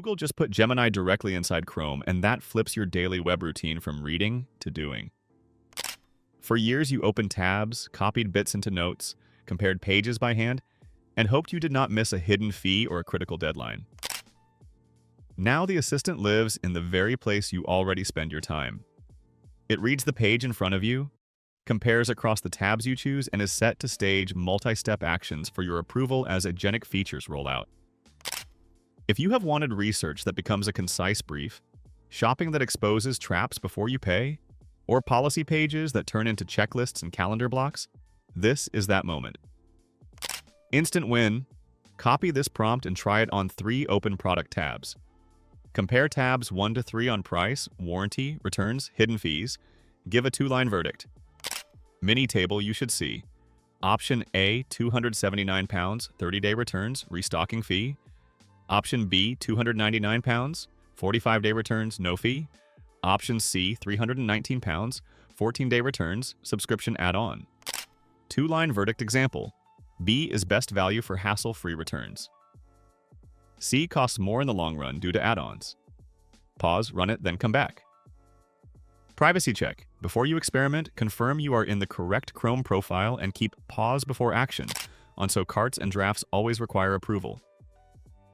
Google, just put Gemini directly inside Chrome, and that flips your daily web routine from reading to doing. For years, you opened tabs, copied bits into notes, compared pages by hand, and hoped you did not miss a hidden fee or a critical deadline. Now the assistant lives in the very place you already spend your time. It reads the page in front of you, compares across the tabs you choose, and is set to stage multi-step actions for your approval as agentic features roll out. If you have wanted research that becomes a concise brief, shopping that exposes traps before you pay, or policy pages that turn into checklists and calendar blocks, this is that moment. Instant win. Copy this prompt and try it on 3 open product tabs. Compare tabs 1 to 3 on price, warranty, returns, hidden fees. Give a 2-line verdict. Mini table you should see. Option A, £279, 30-day returns, restocking fee. Option B, £299, 45-day returns, no fee. Option C, £319, 14-day returns, subscription add-on. 2-line verdict example. B is best value for hassle-free returns. C costs more in the long run due to add-ons. Pause, run it, then come back. Privacy check. Before you experiment, confirm you are in the correct Chrome profile and keep pause before action on so carts and drafts always require approval.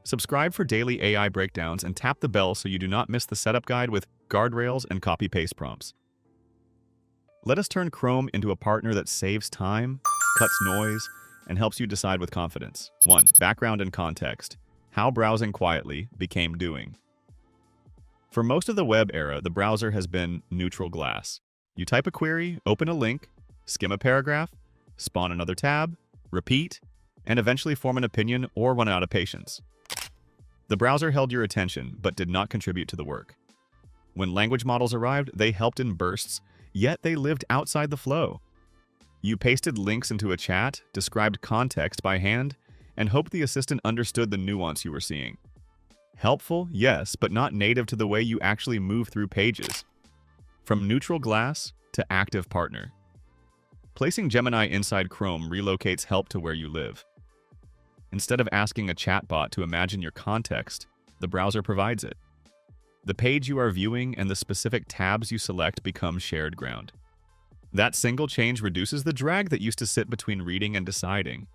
Subscribe for daily AI breakdowns and tap the bell so you do not miss the setup guide with guardrails and copy-paste prompts. Let us turn Chrome into a partner that saves time, cuts noise, and helps you decide with confidence. 1. Background and context. How browsing quietly became doing. For most of the web era, the browser has been neutral glass. You type a query, open a link, skim a paragraph, spawn another tab, repeat, and eventually form an opinion or run out of patience. The browser held your attention, but did not contribute to the work. When language models arrived, they helped in bursts, yet they lived outside the flow. You pasted links into a chat, described context by hand, and hoped the assistant understood the nuance you were seeing. Helpful, yes, but not native to the way you actually move through pages. From neutral glass to active partner. Placing Gemini inside Chrome relocates help to where you live. Instead of asking a chatbot to imagine your context, the browser provides it. The page you are viewing and the specific tabs you select become shared ground. That single change reduces the drag that used to sit between reading and deciding.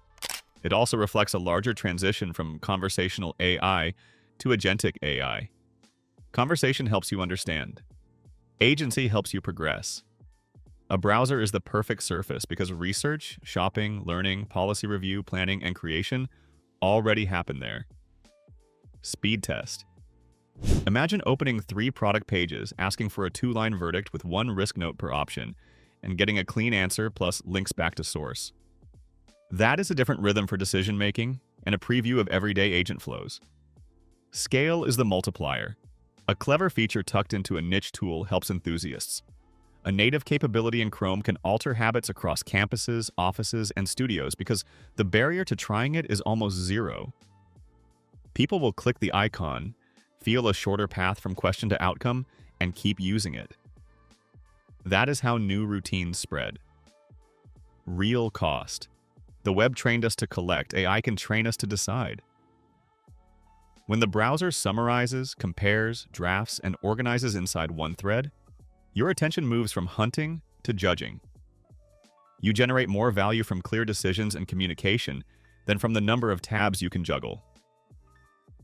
It also reflects a larger transition from conversational AI to agentic AI. Conversation helps you understand. Agency helps you progress. A browser is the perfect surface because research, shopping, learning, policy review, planning, and creation already happen there. Speed test. Imagine opening 3 product pages, asking for a 2-line verdict with 1 risk note per option, and getting a clean answer plus links back to source. That is a different rhythm for decision-making and a preview of everyday agent flows. Scale is the multiplier. A clever feature tucked into a niche tool helps enthusiasts. A native capability in Chrome can alter habits across campuses, offices, and studios because the barrier to trying it is almost zero. People will click the icon, feel a shorter path from question to outcome, and keep using it. That is how new routines spread. Real cost. The web trained us to collect, AI can train us to decide. When the browser summarizes, compares, drafts, and organizes inside one thread, your attention moves from hunting to judging. You generate more value from clear decisions and communication than from the number of tabs you can juggle.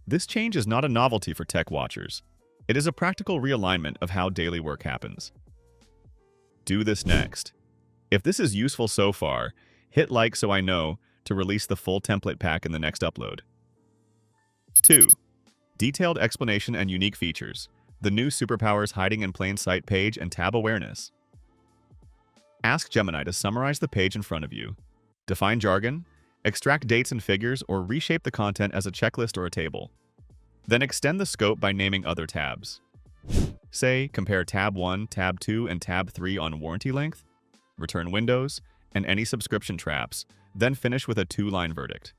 This change is not a novelty for tech watchers. It is a practical realignment of how daily work happens. Do this next. If this is useful so far, hit like so I know to release the full template pack in the next upload. 2. Detailed explanation and unique features. The new superpowers hiding in plain sight page and tab awareness. Ask Gemini to summarize the page in front of you, define jargon, extract dates and figures, or reshape the content as a checklist or a table. Then extend the scope by naming other tabs. Say, compare tab 1, tab 2, and tab 3 on warranty length, return windows, and any subscription traps, then finish with a 2-line verdict.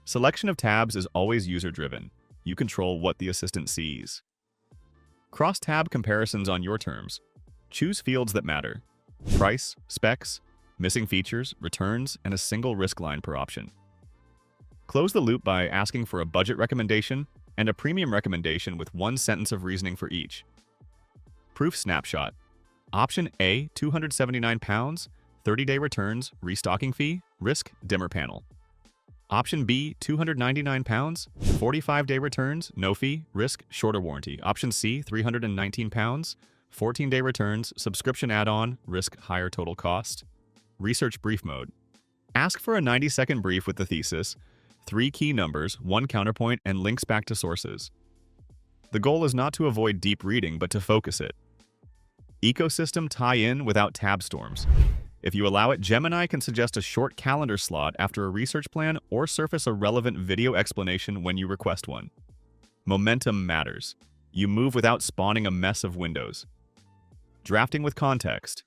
Selection of tabs is always user-driven. You control what the assistant sees. Cross-tab comparisons on your terms. Choose fields that matter. Price, specs, missing features, returns, and a single risk line per option. Close the loop by asking for a budget recommendation and a premium recommendation with one sentence of reasoning for each. Proof snapshot. Option A, £279, 30-day returns, restocking fee, risk, dimmer panel. Option B, £299, 45-day returns, no fee, risk, shorter warranty. Option C, £319, 14-day returns, subscription add-on, risk, higher total cost. Research brief mode. Ask for a 90-second brief with the thesis, 3 key numbers, 1 counterpoint, and links back to sources. The goal is not to avoid deep reading, but to focus it. Ecosystem tie-in without tab storms. If you allow it, Gemini can suggest a short calendar slot after a research plan or surface a relevant video explanation when you request one. Momentum matters. You move without spawning a mess of windows. Drafting with context.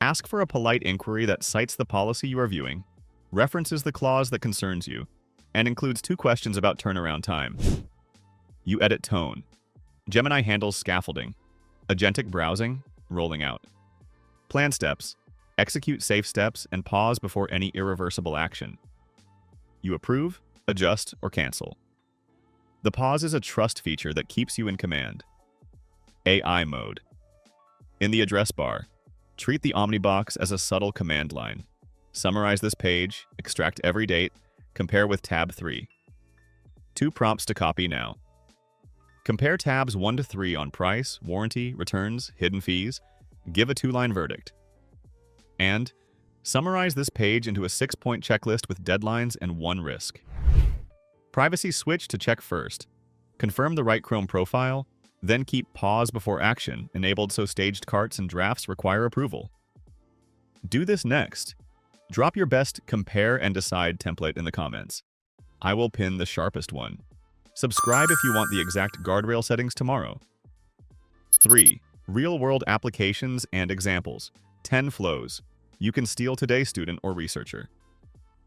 Ask for a polite inquiry that cites the policy you are viewing, references the clause that concerns you, and includes 2 questions about turnaround time. You edit tone. Gemini handles scaffolding, agentic browsing, rolling out. Plan steps. Execute safe steps and pause before any irreversible action. You approve, adjust, or cancel. The pause is a trust feature that keeps you in command. AI mode. In the address bar, treat the Omnibox as a subtle command line. Summarize this page, extract every date, compare with tab 3. 2 prompts to copy now. Compare tabs 1 to 3 on price, warranty, returns, hidden fees. Give a 2-line verdict. And summarize this page into a 6-point checklist with deadlines and 1 risk. Privacy switch to check first. Confirm the right Chrome profile, then keep pause before action enabled so staged carts and drafts require approval. Do this next. Drop your best compare and decide template in the comments. I will pin the sharpest one. Subscribe if you want the exact guardrail settings tomorrow. 3. Real-world applications and examples. 10 flows. You can steal today, student or researcher.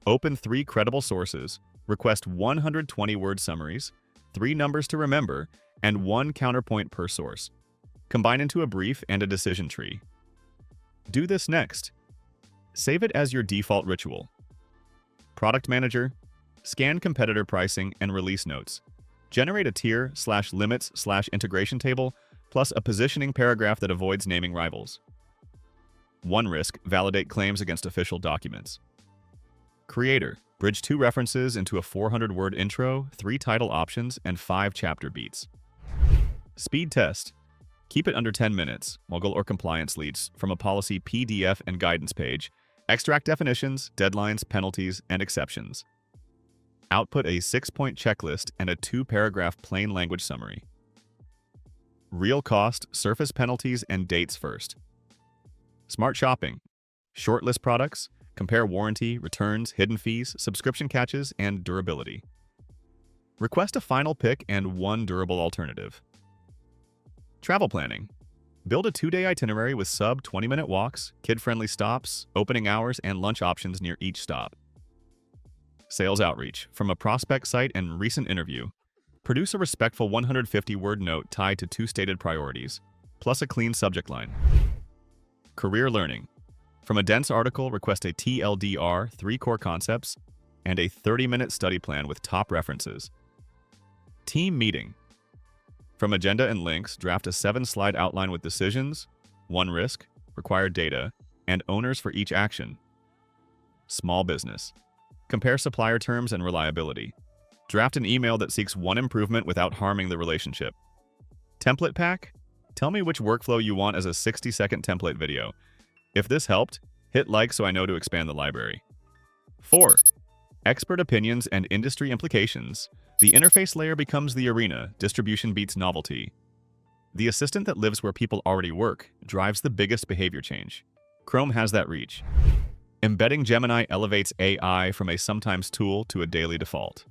Open 3 credible sources, request 120-word summaries, 3 numbers to remember, and 1 counterpoint per source. Combine into a brief and a decision tree. Do this next. Save it as your default ritual. Product Manager. Scan competitor pricing and release notes. Generate a tier/limits/integration table, plus a positioning paragraph that avoids naming rivals. 1 risk, validate claims against official documents. Creator, bridge 2 references into a 400-word intro, 3 title options, and 5 chapter beats. Speed test, keep it under 10 minutes, legal or compliance leads from a policy PDF and guidance page, extract definitions, deadlines, penalties, and exceptions. Output a 6-point checklist and a 2-paragraph plain language summary. Real cost, surface penalties, and dates first. Smart shopping. Shortlist products, compare warranty, returns, hidden fees, subscription catches, and durability. Request a final pick and 1 durable alternative. Travel planning. Build a 2-day itinerary with sub-20-minute walks, kid-friendly stops, opening hours, and lunch options near each stop. Sales outreach. From a prospect site and recent interview, produce a respectful 150-word note tied to 2 stated priorities, plus a clean subject line. Career learning. From a dense article, request a TLDR, 3 core concepts, and a 30-minute study plan with top references. Team meeting. From agenda and links, draft a 7-slide outline with decisions, 1 risk, required data, and owners for each action. Small business. Compare supplier terms and reliability. Draft an email that seeks 1 improvement without harming the relationship. Template pack. Tell me which workflow you want as a 60-second template video. If this helped, hit like so I know to expand the library. 4. Expert opinions and industry implications. The interface layer becomes the arena, distribution beats novelty. The assistant that lives where people already work drives the biggest behavior change. Chrome has that reach. Embedding Gemini elevates AI from a sometimes tool to a daily default.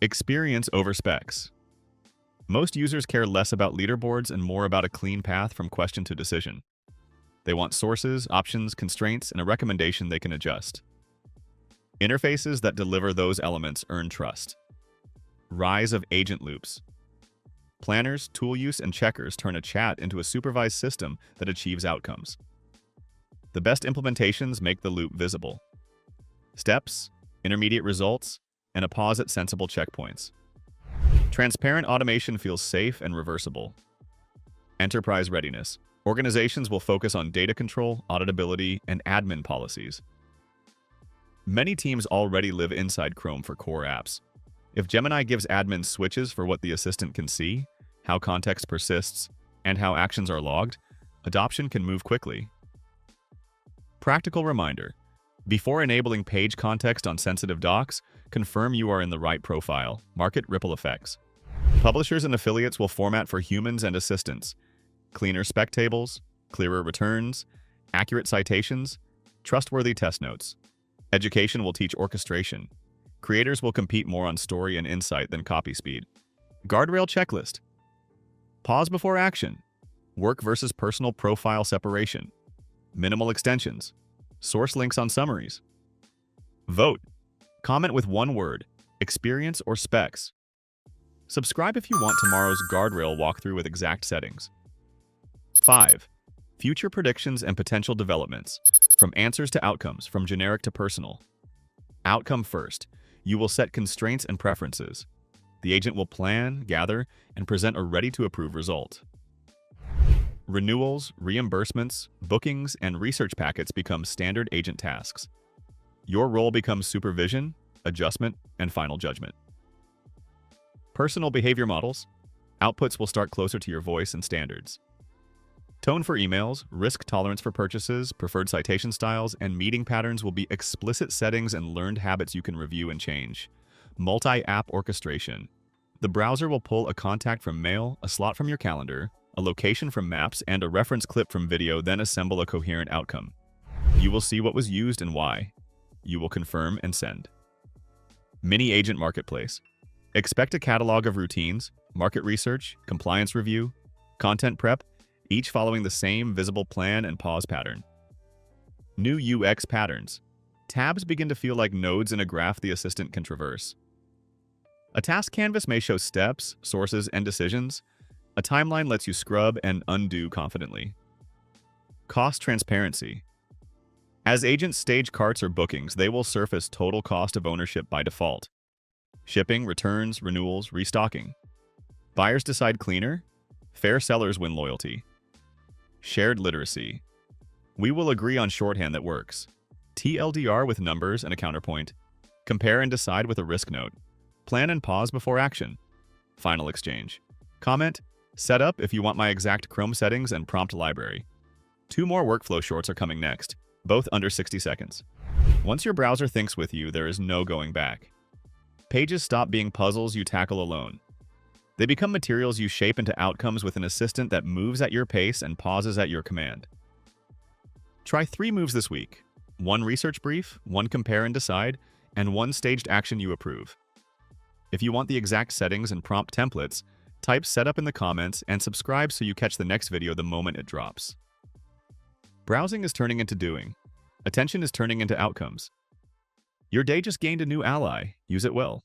Experience over specs. Most users care less about leaderboards and more about a clean path from question to decision. They want sources, options, constraints, and a recommendation they can adjust. Interfaces that deliver those elements earn trust. Rise of agent loops. Planners, tool use, and checkers turn a chat into a supervised system that achieves outcomes. The best implementations make the loop visible. Steps, intermediate results, and a pause at sensible checkpoints. Transparent automation feels safe and reversible. Enterprise readiness. Organizations will focus on data control, auditability, and admin policies. Many teams already live inside Chrome for core apps. If Gemini gives admins switches for what the assistant can see, how context persists, and how actions are logged, adoption can move quickly. Practical reminder. Before enabling page context on sensitive docs, confirm you are in the right profile. Market ripple effects. Publishers and affiliates will format for humans and assistants. Cleaner spec tables, clearer returns, accurate citations, trustworthy test notes. Education will teach orchestration. Creators will compete more on story and insight than copy speed. Guardrail checklist. Pause before action. Work versus personal profile separation. Minimal extensions. Source links on summaries. Vote. Comment with one word, experience or specs. Subscribe if you want tomorrow's guardrail walkthrough with exact settings. 5. Future predictions and potential developments. From answers to outcomes, from generic to personal. Outcome first. You will set constraints and preferences. The agent will plan, gather, and present a ready-to-approve result. Renewals, reimbursements, bookings, and research packets become standard agent tasks. Your role becomes supervision, adjustment, and final judgment. Personal behavior models. Outputs will start closer to your voice and standards. Tone for emails, risk tolerance for purchases, preferred citation styles, and meeting patterns will be explicit settings and learned habits you can review and change. Multi-app orchestration. The browser will pull a contact from mail, a slot from your calendar, a location from maps, and a reference clip from video, then assemble a coherent outcome. You will see what was used and why. You will confirm and send. Mini Agent Marketplace. Expect a catalog of routines, market research, compliance review, content prep, each following the same visible plan and pause pattern. New UX patterns. Tabs begin to feel like nodes in a graph the assistant can traverse. A task canvas may show steps, sources, and decisions. A timeline lets you scrub and undo confidently. Cost transparency. As agents stage carts or bookings, they will surface total cost of ownership by default. Shipping, returns, renewals, restocking. Buyers decide cleaner. Fair sellers win loyalty. Shared literacy. We will agree on shorthand that works. TLDR with numbers and a counterpoint. Compare and decide with a risk note. Plan and pause before action. Final exchange. Comment. Set up if you want my exact Chrome settings and prompt library. 2 more workflow shorts are coming next, both under 60 seconds. Once your browser thinks with you, there is no going back. Pages stop being puzzles you tackle alone. They become materials you shape into outcomes with an assistant that moves at your pace and pauses at your command. Try 3 moves this week. 1 research brief, 1 compare and decide, and 1 staged action you approve. If you want the exact settings and prompt templates, type setup in the comments and subscribe so you catch the next video the moment it drops. Browsing is turning into doing. Attention is turning into outcomes. Your day just gained a new ally. Use it well.